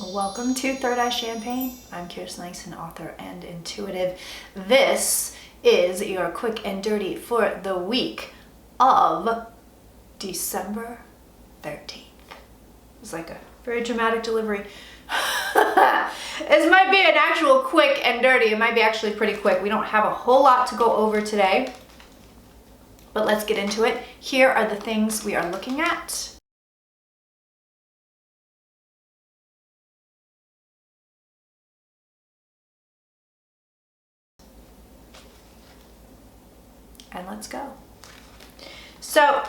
Welcome to Third Eye Champagne. I'm Kirsten, Langston, author and intuitive. This is your quick and dirty for the week of December 13th. It's like a very dramatic delivery. This might be an actual quick and dirty. It might be actually pretty quick. We don't have a whole lot to go over today, but let's get into it. Here are the things we are looking at. And let's go. So,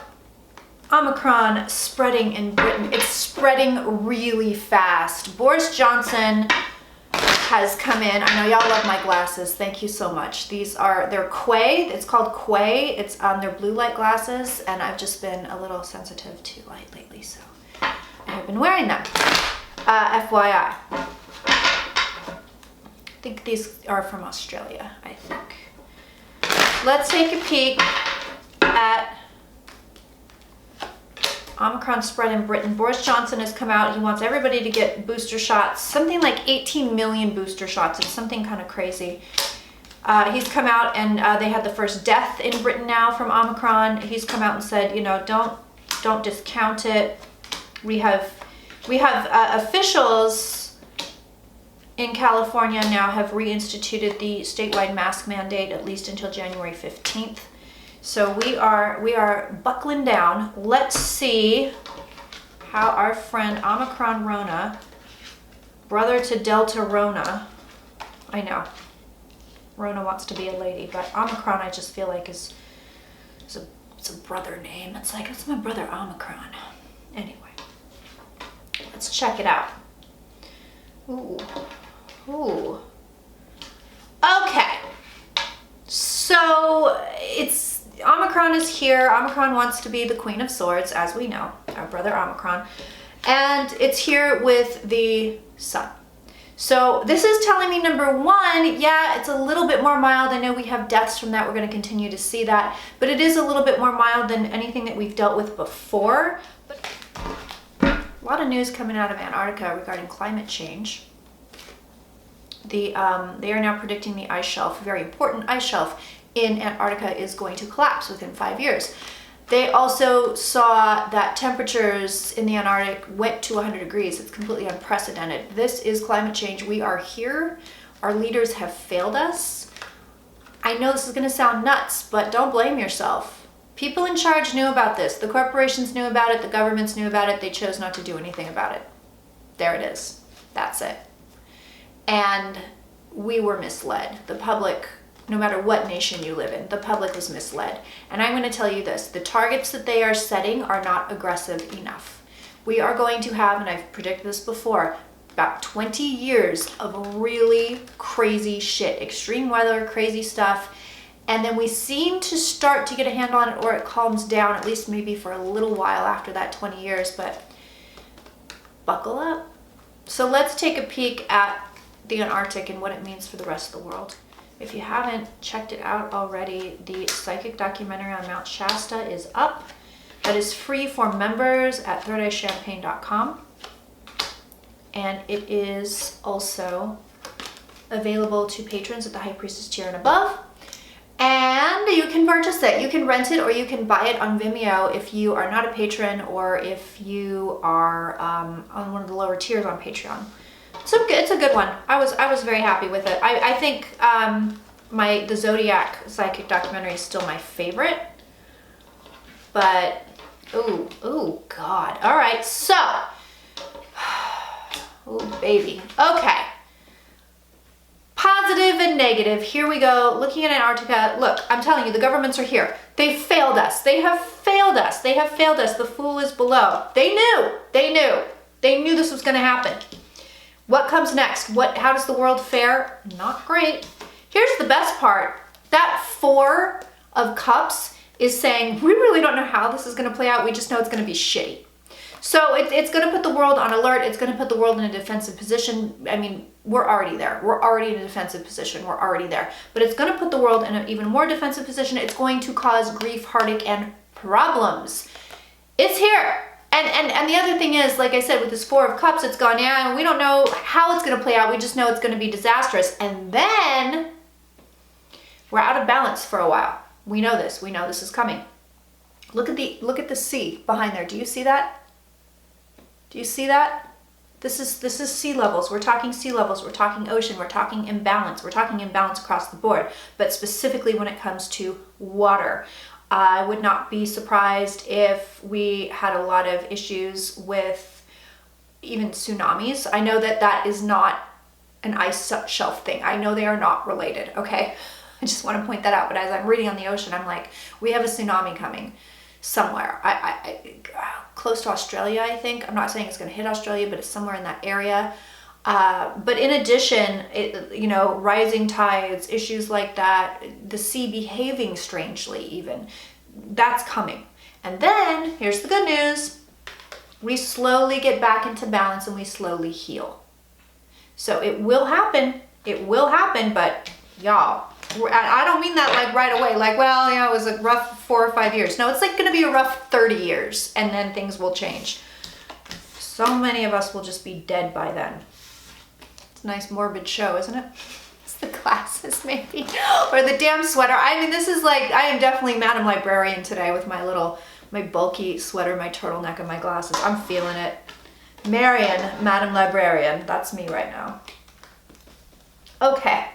Omicron spreading in Britain. It's spreading really fast. Boris Johnson has come in. I know y'all love my glasses. Thank you so much. They're Quay. It's called Quay. It's they're blue light glasses, and I've just been a little sensitive to light lately, so I have been wearing them. FYI. I think these are from Australia, I think. Let's take a peek at Omicron spread in Britain. Boris Johnson has come out. He wants everybody to get booster shots, something like 18 million booster shots. It's something kind of crazy. He's come out and they had the first death in Britain now from Omicron. He's come out and said, you know, don't discount it. We have officials in California now have reinstituted the statewide mask mandate at least until January 15th. So we are buckling down. Let's see how our friend Omicron Rona, brother to Delta Rona, I know, Rona wants to be a lady, but Omicron I just feel like it's a brother name. It's like, it's my brother Omicron. Anyway, let's check it out. Ooh. Okay. So Omicron is here. Omicron wants to be the Queen of Swords, as we know, our brother Omicron. And it's here with the sun. So this is telling me, number one, yeah, it's a little bit more mild. I know we have deaths from that. We're going to continue to see that. But it is a little bit more mild than anything that we've dealt with before. But a lot of news coming out of Antarctica regarding climate change. They are now predicting the ice shelf, very important ice shelf in Antarctica, is going to collapse within 5 years. They also saw that temperatures in the Antarctic went to 100 degrees. It's completely unprecedented. This is climate change. We are here. Our leaders have failed us. I know this is going to sound nuts, but don't blame yourself. People in charge knew about this. The corporations knew about it. The governments knew about it. They chose not to do anything about it. There it is. That's it. And we were misled. The public, no matter what nation you live in, the public was misled. And I'm going to tell you this, the targets that they are setting are not aggressive enough. We are going to have, and I've predicted this before, about 20 years of really crazy shit, extreme weather, crazy stuff. And then we seem to start to get a handle on it, or it calms down, at least maybe for a little while after that 20 years, but buckle up. So let's take a peek at the Antarctic and what it means for the rest of the world. If you haven't checked it out already, the psychic documentary on Mount Shasta is up. That is free for members at thirdeyechampagne.com. And it is also available to patrons at the High Priestess tier and above. And you can purchase it. You can rent it or you can buy it on Vimeo if you are not a patron, or if you are on one of the lower tiers on Patreon. So it's a good one. I was very happy with it. I think the Zodiac psychic documentary is still my favorite. But ooh, God. All right, so oh baby. Okay. Positive and negative. Here we go. Looking at Antarctica. Look, I'm telling you, the governments are here. They failed us. They have failed us. They have failed us. The fool is below. They knew this was going to happen. What comes next? How does the world fare? Not great. Here's the best part. That 4 of Cups is saying, we really don't know how this is going to play out. We just know it's going to be shitty. So it's going to put the world on alert. It's going to put the world in a defensive position. I mean, we're already there. We're already in a defensive position. We're already there. But it's going to put the world in an even more defensive position. It's going to cause grief, heartache, and problems. It's here. And the other thing is, like I said, with this Four of Cups, it's gone, yeah, and we don't know how it's going to play out. We just know it's going to be disastrous. And then we're out of balance for a while. We know this. We know this is coming. Look at the sea behind there. Do you see that? Do you see that? This is sea levels. We're talking sea levels. We're talking ocean. We're talking imbalance. We're talking imbalance across the board, but specifically when it comes to water. I would not be surprised if we had a lot of issues with even tsunamis. I know that that is not an ice shelf thing. I know they are not related, okay? I just want to point that out. But as I'm reading on the ocean, I'm like, we have a tsunami coming somewhere. Close to Australia, I think. I'm not saying it's going to hit Australia, but it's somewhere in that area. But in addition, rising tides, issues like that, the sea behaving strangely even, that's coming. And then, here's the good news, we slowly get back into balance and we slowly heal. So it will happen, but y'all, I don't mean that like right away, like, well, it was a rough 4 or 5 years. No, it's like gonna be a rough 30 years and then things will change. So many of us will just be dead by then. It's a nice morbid show, isn't it? It's the glasses maybe, or the damn sweater. I mean, this is like, I am definitely Madam Librarian today with my bulky sweater, my turtleneck, and my glasses. I'm feeling it. Marion, Madam Librarian, that's me right now. Okay.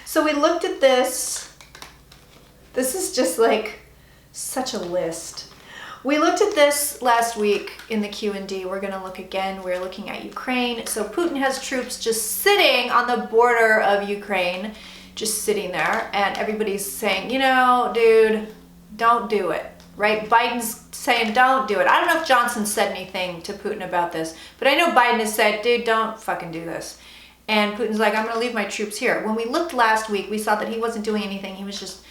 So we looked at this. This is just like such a list. We looked at this last week in the Q&D. We're going to look again. We're looking at Ukraine. So Putin has troops just sitting on the border of Ukraine, just sitting there. And everybody's saying, dude, don't do it, right? Biden's saying, don't do it. I don't know if Johnson said anything to Putin about this, but I know Biden has said, dude, don't fucking do this. And Putin's like, I'm going to leave my troops here. When we looked last week, we saw that he wasn't doing anything. He was just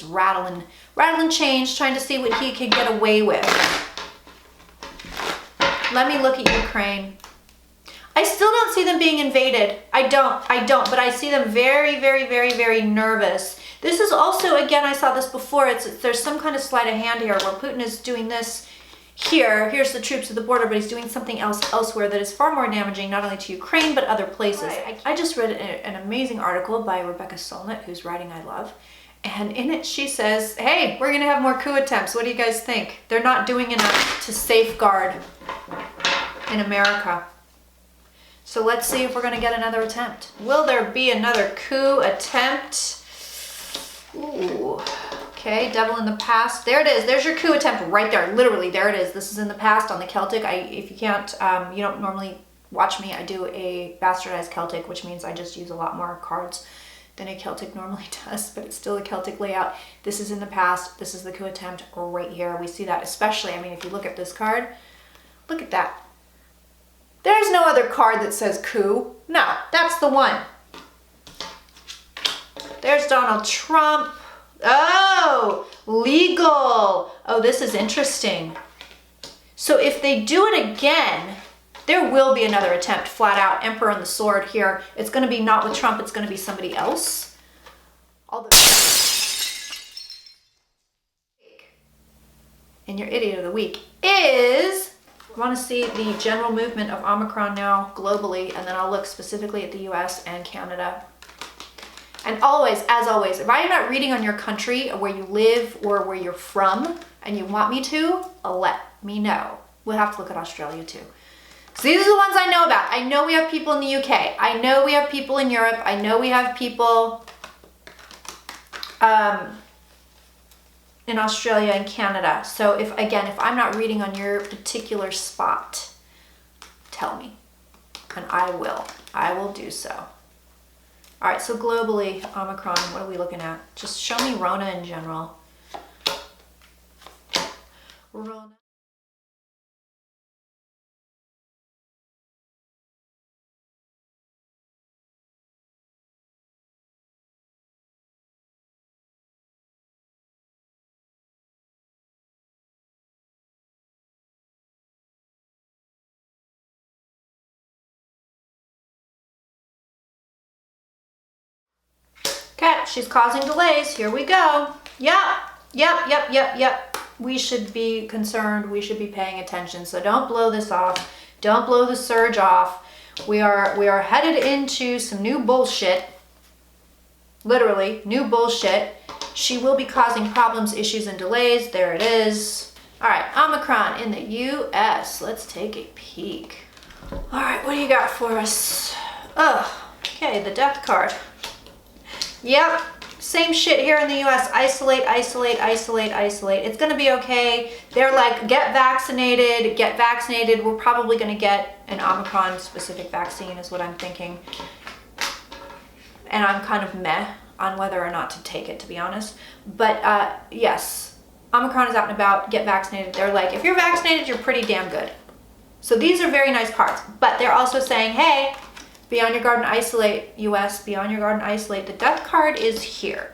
rattling chains, trying to see what he could get away with. Let me look at Ukraine. I still don't see them being invaded. I don't, but I see them very, very, very, very nervous. This is also, again, I saw this before, there's some kind of sleight of hand here where Putin is doing this here. Here's the troops at the border, but he's doing something else elsewhere that is far more damaging, not only to Ukraine, but other places. Right. I just read an amazing article by Rebecca Solnit, whose writing I love. And in it, she says, hey, we're going to have more coup attempts. What do you guys think? They're not doing enough to safeguard in America. So let's see if we're going to get another attempt. Will there be another coup attempt? Ooh. Okay, devil in the past. There it is. There's your coup attempt right there. Literally, there it is. This is in the past on the Celtic. If you can't, you don't normally watch me, I do a bastardized Celtic, which means I just use a lot more cards than a Celtic normally does, but it's still a Celtic layout. This is in the past. This is the coup attempt right here. We see that especially, I mean, if you look at this card, look at that. There's no other card that says coup. No, that's the one. There's Donald Trump. Oh, legal. Oh, this is interesting. So if they do it again, there will be another attempt, flat out. Emperor and the sword here. It's going to be not with Trump. It's going to be somebody else. And your idiot of the week is, I want to see the general movement of Omicron now globally, and then I'll look specifically at the US and Canada. And always, as always, if I'm not reading on your country or where you live or where you're from and you want me to, let me know. We'll have to look at Australia too. So these are the ones I know about. I know we have people in the UK. I know we have people in Europe. I know we have people in Australia and Canada. So if I'm not reading on your particular spot, tell me and I will do so. All right, so globally, Omicron, what are we looking at? Just show me Rona in general. Rona. Okay, she's causing delays. Here we go. Yep. we should be concerned. We should be paying attention. So don't blow this off. Don't blow the surge off. We are headed into some new bullshit. Literally, new bullshit. She will be causing problems, issues, and delays. There it is. All right, Omicron in the U.S. Let's take a peek. All right, what do you got for us? Oh, okay, the death card. Yep, same shit here in the U.S. Isolate, isolate, isolate, isolate. It's going to be okay. They're like, get vaccinated, get vaccinated. We're probably going to get an Omicron-specific vaccine is what I'm thinking. And I'm kind of meh on whether or not to take it, to be honest. But yes, Omicron is out and about, get vaccinated. They're like, if you're vaccinated, you're pretty damn good. So these are very nice cards. But they're also saying, hey, be on your guard and isolate, US, be on your guard and isolate. The death card is here.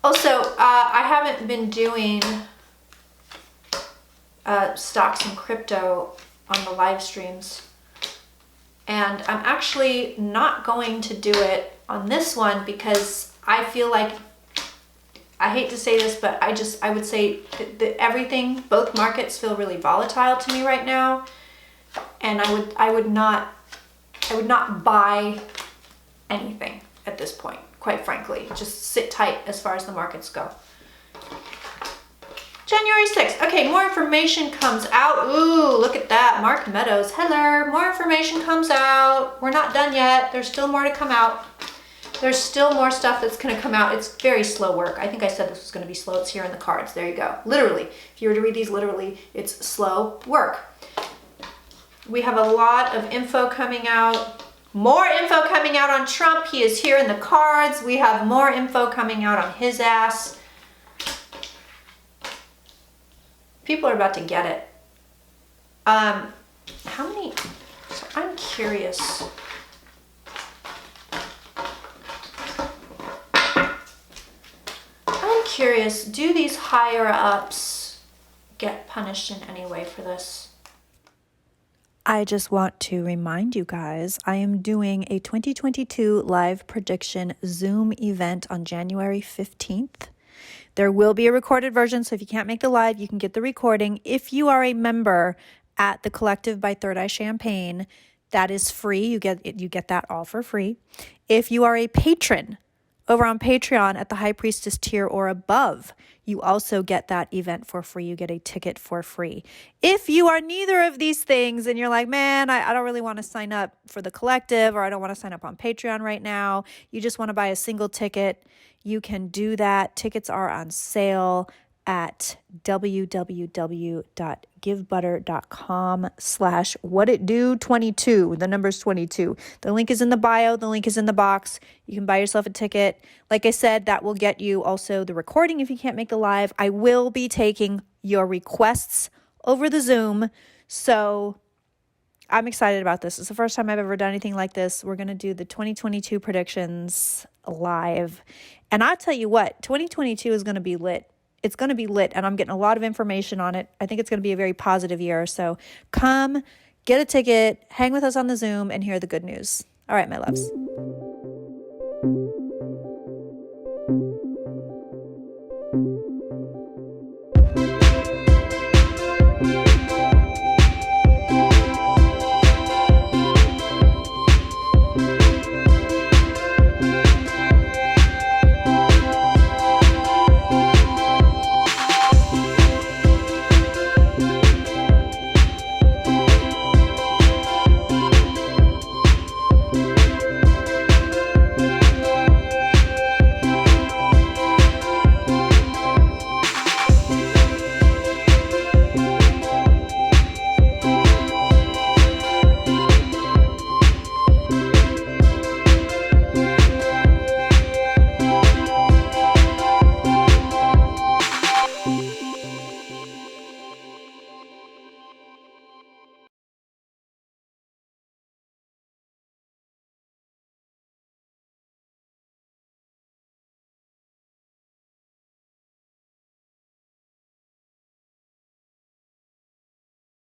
Also, I haven't been doing stocks and crypto on the live streams. And I'm actually not going to do it on this one because I feel like, I hate to say this, but I would say that everything, both markets feel really volatile to me right now. And I would not buy anything at this point, quite frankly. Just sit tight as far as the markets go. January 6th. Okay, more information comes out. Ooh, look at that. Mark Meadows. Hello. More information comes out. We're not done yet. There's still more to come out. There's still more stuff that's going to come out. It's very slow work. I think I said this was going to be slow. It's here in the cards. There you go. Literally. If you were to read these literally, it's slow work. We have a lot of info coming out. More info coming out on Trump. He is here in the cards. We have more info coming out on his ass. People are about to get it. How many? So I'm curious. I'm curious, do these higher ups get punished in any way for this? I just want to remind you guys, I am doing a 2022 live prediction Zoom event on January 15th. There will be a recorded version, so if you can't make the live, you can get the recording. If you are a member at the Collective by Third Eye Champagne, that is free. You get that all for free. If you are a patron over on Patreon at the High Priestess tier or above, you also get that event for free. You get a ticket for free. If you are neither of these things and you're like, man, I don't really want to sign up for the Collective, or I don't want to sign up on Patreon right now, you just want to buy a single ticket, you can do that. Tickets are on sale at www.givebutter.com/whatitdo22. The number's 22. The link is in the bio. The link is in the box. You can buy yourself a ticket. Like I said, that will get you also the recording if you can't make the live. I will be taking your requests over the Zoom. So I'm excited about this. It's the first time I've ever done anything like this. We're going to do the 2022 predictions live. And I'll tell you what, 2022 is going to be lit. It's going to be lit, and I'm getting a lot of information on it. I think it's going to be a very positive year. So come, get a ticket, hang with us on the Zoom, and hear the good news. All right, my loves.